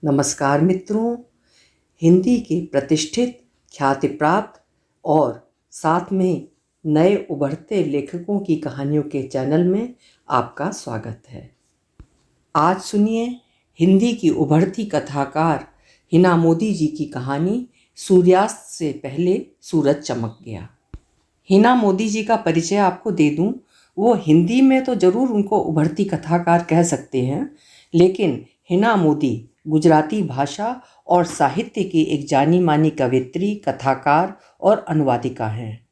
नमस्कार मित्रों, हिंदी के प्रतिष्ठित, ख्याति प्राप्त और साथ में नए उभरते लेखकों की कहानियों के चैनल में आपका स्वागत है। आज सुनिए हिंदी की उभरती कथाकार हिना मोदी जी की कहानी सूर्यास्त से पहले सूरज चमक गया। हिना मोदी जी का परिचय आपको दे दूं, वो हिंदी में तो ज़रूर उनको उभरती कथाकार कह सकते हैं, लेकिन हिना मोदी गुजराती भाषा और साहित्य की एक जानी मानी कवयित्री, कथाकार और अनुवादिका हैं।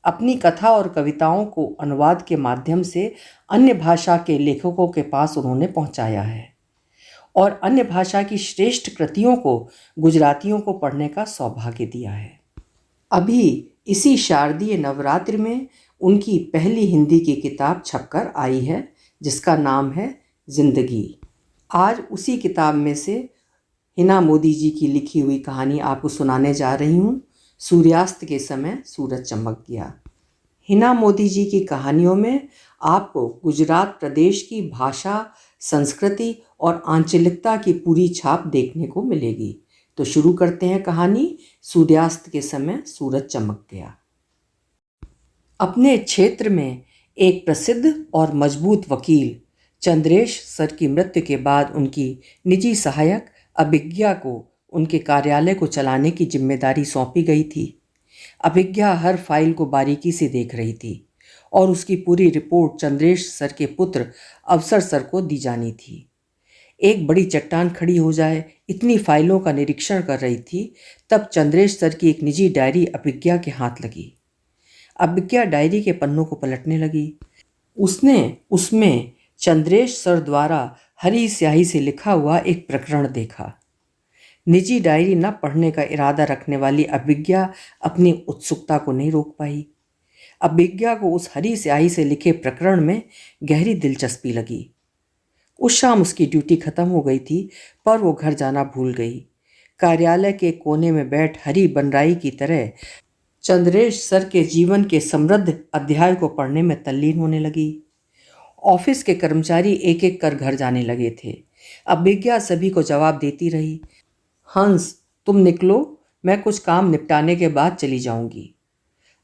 अपनी कथा और कविताओं को अनुवाद के माध्यम से अन्य भाषा के लेखकों के पास उन्होंने पहुंचाया है और अन्य भाषा की श्रेष्ठ कृतियों को गुजरातियों को पढ़ने का सौभाग्य दिया है। अभी इसी शारदीय नवरात्रि में उनकी पहली हिंदी की किताब छपकर आई है, जिसका नाम है जिंदगी। आज उसी किताब में से हिना मोदी जी की लिखी हुई कहानी आपको सुनाने जा रही हूँ। सूर्यास्त के समय सूरज चमक गया। हिना मोदी जी की कहानियों में आपको गुजरात प्रदेश की भाषा, संस्कृति और आंचलिकता की पूरी छाप देखने को मिलेगी। तो शुरू करते हैं कहानी सूर्यास्त के समय सूरज चमक गया। अपने क्षेत्र में एक प्रसिद्ध और मजबूत वकील चंद्रेश सर की मृत्यु के बाद उनकी निजी सहायक अभिज्ञा को उनके कार्यालय को चलाने की जिम्मेदारी सौंपी गई थी। अभिज्ञा हर फाइल को बारीकी से देख रही थी और उसकी पूरी रिपोर्ट चंद्रेश सर के पुत्र अवसर सर को दी जानी थी। एक बड़ी चट्टान खड़ी हो जाए इतनी फाइलों का निरीक्षण कर रही थी, तब चंद्रेश सर की एक निजी डायरी अभिज्ञा के हाथ लगी। अभिज्ञा डायरी के पन्नों को पलटने लगी। उसने उसमें चंद्रेश सर द्वारा हरी स्याही से लिखा हुआ एक प्रकरण देखा। निजी डायरी न पढ़ने का इरादा रखने वाली अभिज्ञा अपनी उत्सुकता को नहीं रोक पाई। अभिज्ञा को उस हरी स्याही से लिखे प्रकरण में गहरी दिलचस्पी लगी। उस शाम उसकी ड्यूटी खत्म हो गई थी, पर वो घर जाना भूल गई। कार्यालय के कोने में बैठ हरी बनराई की तरह चंद्रेश सर के जीवन के समृद्ध अध्याय को पढ़ने में तल्लीन होने लगी। ऑफिस के कर्मचारी एक एक कर घर जाने लगे थे। अभिज्ञा सभी को जवाब देती रही, हंस तुम निकलो, मैं कुछ काम निपटाने के बाद चली जाऊंगी।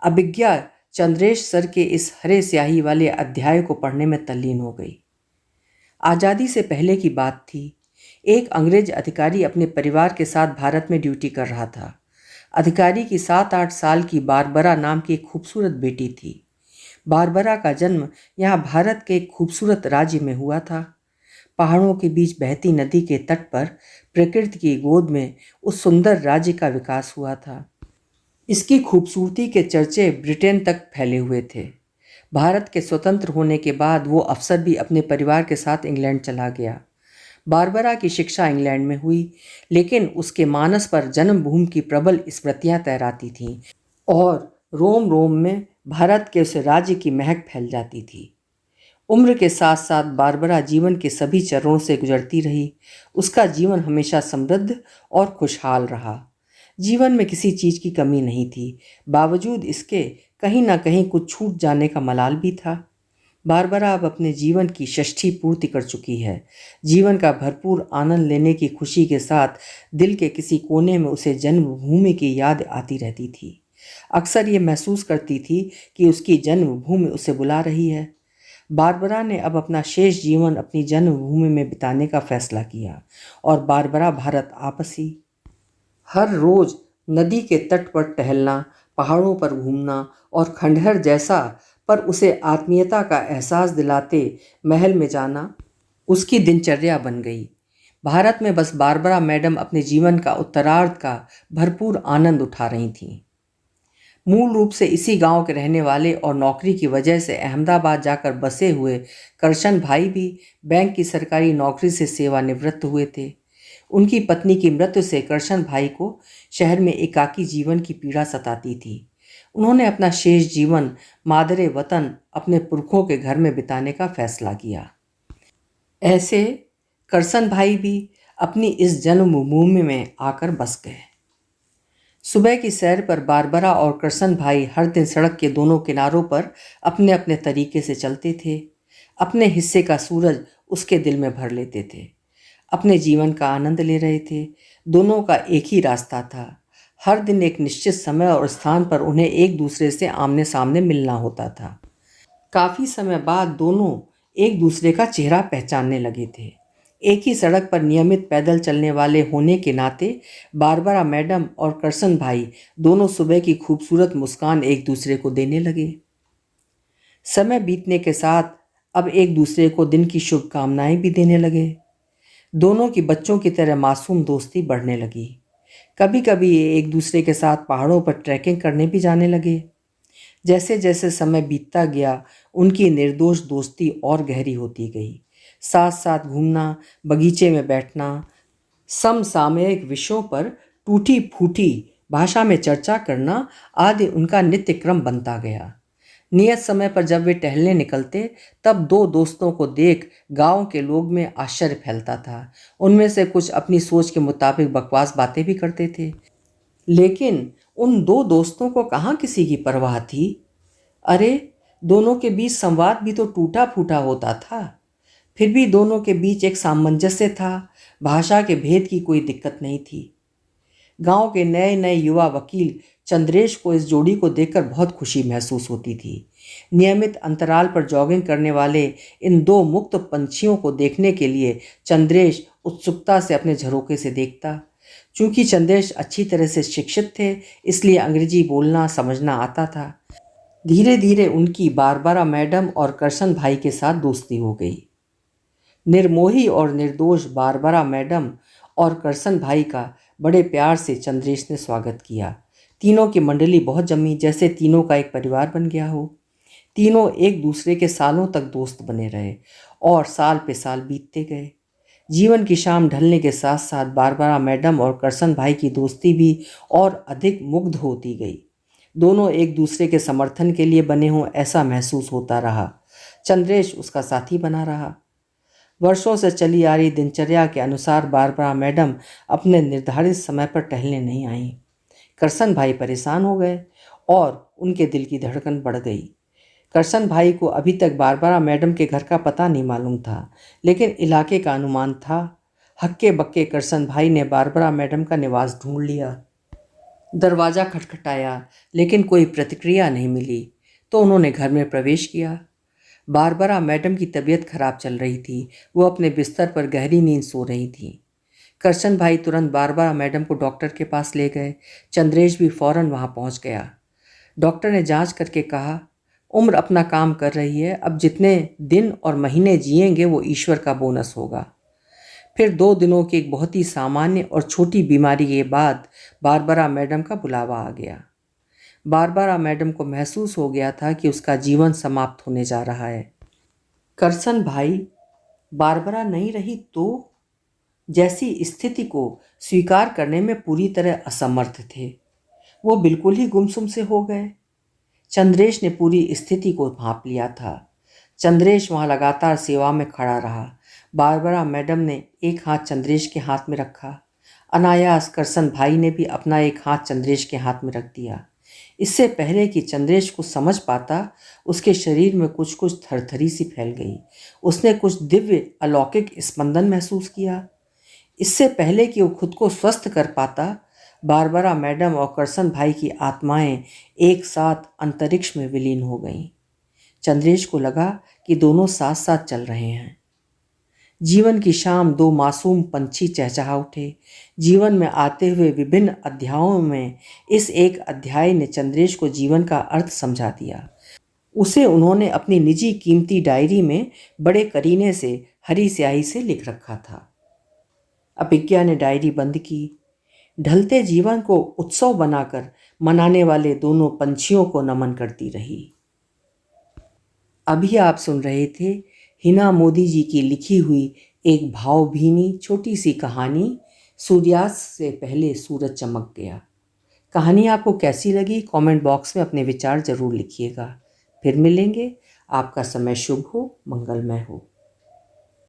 अभिज्ञा चंद्रेश सर के इस हरे स्याही वाले अध्याय को पढ़ने में तल्लीन हो गई। आज़ादी से पहले की बात थी। एक अंग्रेज अधिकारी अपने परिवार के साथ भारत में ड्यूटी कर रहा था। अधिकारी की 7-8 साल की बारबरा नाम की एक खूबसूरत बेटी थी। बारबरा का जन्म यहाँ भारत के एक खूबसूरत राज्य में हुआ था। पहाड़ों के बीच बहती नदी के तट पर प्रकृति की गोद में उस सुंदर राज्य का विकास हुआ था। इसकी खूबसूरती के चर्चे ब्रिटेन तक फैले हुए थे। भारत के स्वतंत्र होने के बाद वो अफसर भी अपने परिवार के साथ इंग्लैंड चला गया। बारबरा की शिक्षा इंग्लैंड में हुई, लेकिन उसके मानस पर जन्मभूमि की प्रबल स्मृतियां तैराती थीं और रोम रोम में भारत के उस राज्य की महक फैल जाती थी। उम्र के साथ साथ बारबरा जीवन के सभी चरणों से गुजरती रही। उसका जीवन हमेशा समृद्ध और खुशहाल रहा। जीवन में किसी चीज़ की कमी नहीं थी, बावजूद इसके कहीं ना कहीं कुछ छूट जाने का मलाल भी था। बारबरा अब अपने जीवन की षष्ठी पूर्ति कर चुकी है। जीवन का भरपूर आनंद लेने की खुशी के साथ दिल के किसी कोने में उसे जन्मभूमि की याद आती रहती थी। अक्सर ये महसूस करती थी कि उसकी जन्मभूमि उसे बुला रही है। बारबरा ने अब अपना शेष जीवन अपनी जन्मभूमि में बिताने का फैसला किया और बारबरा भारत आपसी। हर रोज नदी के तट पर टहलना, पहाड़ों पर घूमना और खंडहर जैसा पर उसे आत्मीयता का एहसास दिलाते महल में जाना उसकी दिनचर्या बन गई। भारत में बस बारबरा मैडम अपने जीवन का उत्तरार्ध का भरपूर आनंद उठा रही थीं। मूल रूप से इसी गांव के रहने वाले और नौकरी की वजह से अहमदाबाद जाकर बसे हुए करशन भाई भी बैंक की सरकारी नौकरी से सेवानिवृत्त हुए थे। उनकी पत्नी की मृत्यु से करशन भाई को शहर में एकाकी जीवन की पीड़ा सताती थी। उन्होंने अपना शेष जीवन मादरे वतन अपने पुरखों के घर में बिताने का फैसला किया। ऐसे करशन भाई भी अपनी इस जन्मभूमि में आकर बस गए। सुबह की सैर पर बारबरा और करशन भाई हर दिन सड़क के दोनों किनारों पर अपने अपने तरीके से चलते थे। अपने हिस्से का सूरज उसके दिल में भर लेते थे। अपने जीवन का आनंद ले रहे थे। दोनों का एक ही रास्ता था। हर दिन एक निश्चित समय और स्थान पर उन्हें एक दूसरे से आमने सामने मिलना होता था। काफी समय बाद दोनों एक दूसरे का चेहरा पहचानने लगे थे। एक ही सड़क पर नियमित पैदल चलने वाले होने के नाते बारबरा मैडम और करसन भाई दोनों सुबह की खूबसूरत मुस्कान एक दूसरे को देने लगे। समय बीतने के साथ अब एक दूसरे को दिन की शुभकामनाएं भी देने लगे। दोनों की बच्चों की तरह मासूम दोस्ती बढ़ने लगी। कभी कभी ये एक दूसरे के साथ पहाड़ों पर ट्रैकिंग करने भी जाने लगे। जैसे जैसे समय बीतता गया उनकी निर्दोष दोस्ती और गहरी होती गई। साथ साथ घूमना, बगीचे में बैठना, समसामयिक विषयों पर टूटी फूटी भाषा में चर्चा करना आदि उनका नित्य क्रम बनता गया। नियत समय पर जब वे टहलने निकलते तब दो दोस्तों को देख गांव के लोग में आश्चर्य फैलता था। उनमें से कुछ अपनी सोच के मुताबिक बकवास बातें भी करते थे, लेकिन उन दो दोस्तों को कहाँ किसी की परवाह थी। अरे, दोनों के बीच संवाद भी तो टूटा फूटा होता था, फिर भी दोनों के बीच एक सामंजस्य था। भाषा के भेद की कोई दिक्कत नहीं थी। गांव के नए नए युवा वकील चंद्रेश को इस जोड़ी को देखकर बहुत खुशी महसूस होती थी। नियमित अंतराल पर जॉगिंग करने वाले इन दो मुक्त पंछियों को देखने के लिए चंद्रेश उत्सुकता से अपने झरोके से देखता। चूंकि चंद्रेश अच्छी तरह से शिक्षित थे, इसलिए अंग्रेजी बोलना समझना आता था। धीरे धीरे उनकी बारबरा मैडम और करसन भाई के साथ दोस्ती हो गई। निर्मोही और निर्दोष बारबरा मैडम और करसन भाई का बड़े प्यार से चंद्रेश ने स्वागत किया। तीनों की मंडली बहुत जमी, जैसे तीनों का एक परिवार बन गया हो। तीनों एक दूसरे के सालों तक दोस्त बने रहे और साल पे साल बीतते गए। जीवन की शाम ढलने के साथ साथ बारबरा मैडम और करसन भाई की दोस्ती भी और अधिक मुग्ध होती गई। दोनों एक दूसरे के समर्थन के लिए बने हों ऐसा महसूस होता रहा। चंद्रेश उसका साथी बना रहा। वर्षों से चली आ रही दिनचर्या के अनुसार बारबरा मैडम अपने निर्धारित समय पर टहलने नहीं आईं। करसन भाई परेशान हो गए और उनके दिल की धड़कन बढ़ गई। करसन भाई को अभी तक बारबरा मैडम के घर का पता नहीं मालूम था, लेकिन इलाके का अनुमान था। हक्के बक्के करसन भाई ने बारबरा मैडम का निवास ढूंढ लिया। दरवाज़ा खटखटाया, लेकिन कोई प्रतिक्रिया नहीं मिली, तो उन्होंने घर में प्रवेश किया। बारबरा मैडम की तबीयत खराब चल रही थी। वो अपने बिस्तर पर गहरी नींद सो रही थी। करसन भाई तुरंत बारबरा मैडम को डॉक्टर के पास ले गए। चंद्रेश भी फौरन वहां पहुंच गया। डॉक्टर ने जांच करके कहा, उम्र अपना काम कर रही है, अब जितने दिन और महीने जिएंगे वो ईश्वर का बोनस होगा। फिर 2 दिनों की एक बहुत ही सामान्य और छोटी बीमारी के बाद बारबरा मैडम का बुलावा आ गया। बारबरा मैडम को महसूस हो गया था कि उसका जीवन समाप्त होने जा रहा है। करसन भाई बारबरा नहीं रही तो जैसी स्थिति को स्वीकार करने में पूरी तरह असमर्थ थे। वो बिल्कुल ही गुमसुम से हो गए। चंद्रेश ने पूरी स्थिति को भांप लिया था। चंद्रेश वहाँ लगातार सेवा में खड़ा रहा। बारबरा मैडम ने एक हाथ चंद्रेश के हाथ में रखा। अनायास करसन भाई ने भी अपना एक हाथ चंद्रेश के हाथ में रख दिया। इससे पहले कि चंद्रेश को समझ पाता, उसके शरीर में कुछ कुछ थरथरी सी फैल गई। उसने कुछ दिव्य अलौकिक स्पंदन महसूस किया। इससे पहले कि वो खुद को स्वस्थ कर पाता, बारबरा मैडम और करसन भाई की आत्माएं एक साथ अंतरिक्ष में विलीन हो गईं। चंद्रेश को लगा कि दोनों साथ साथ चल रहे हैं। जीवन की शाम 2 मासूम पंछी चहचहा उठे। जीवन में आते हुए विभिन्न अध्यायों में इस एक अध्याय ने चंद्रेश को जीवन का अर्थ समझा दिया। उसे उन्होंने अपनी निजी कीमती डायरी में बड़े करीने से हरी स्याही से लिख रखा था। अभिज्ञा ने डायरी बंद की। ढलते जीवन को उत्सव बनाकर मनाने वाले दोनों पंछियों को नमन करती रही। अभी आप सुन रहे थे हिना मोदी जी की लिखी हुई एक भावभीनी छोटी सी कहानी, सूर्यास्त से पहले सूरज चमक गया। कहानी आपको कैसी लगी कमेंट बॉक्स में अपने विचार ज़रूर लिखिएगा। फिर मिलेंगे। आपका समय शुभ हो, मंगलमय हो।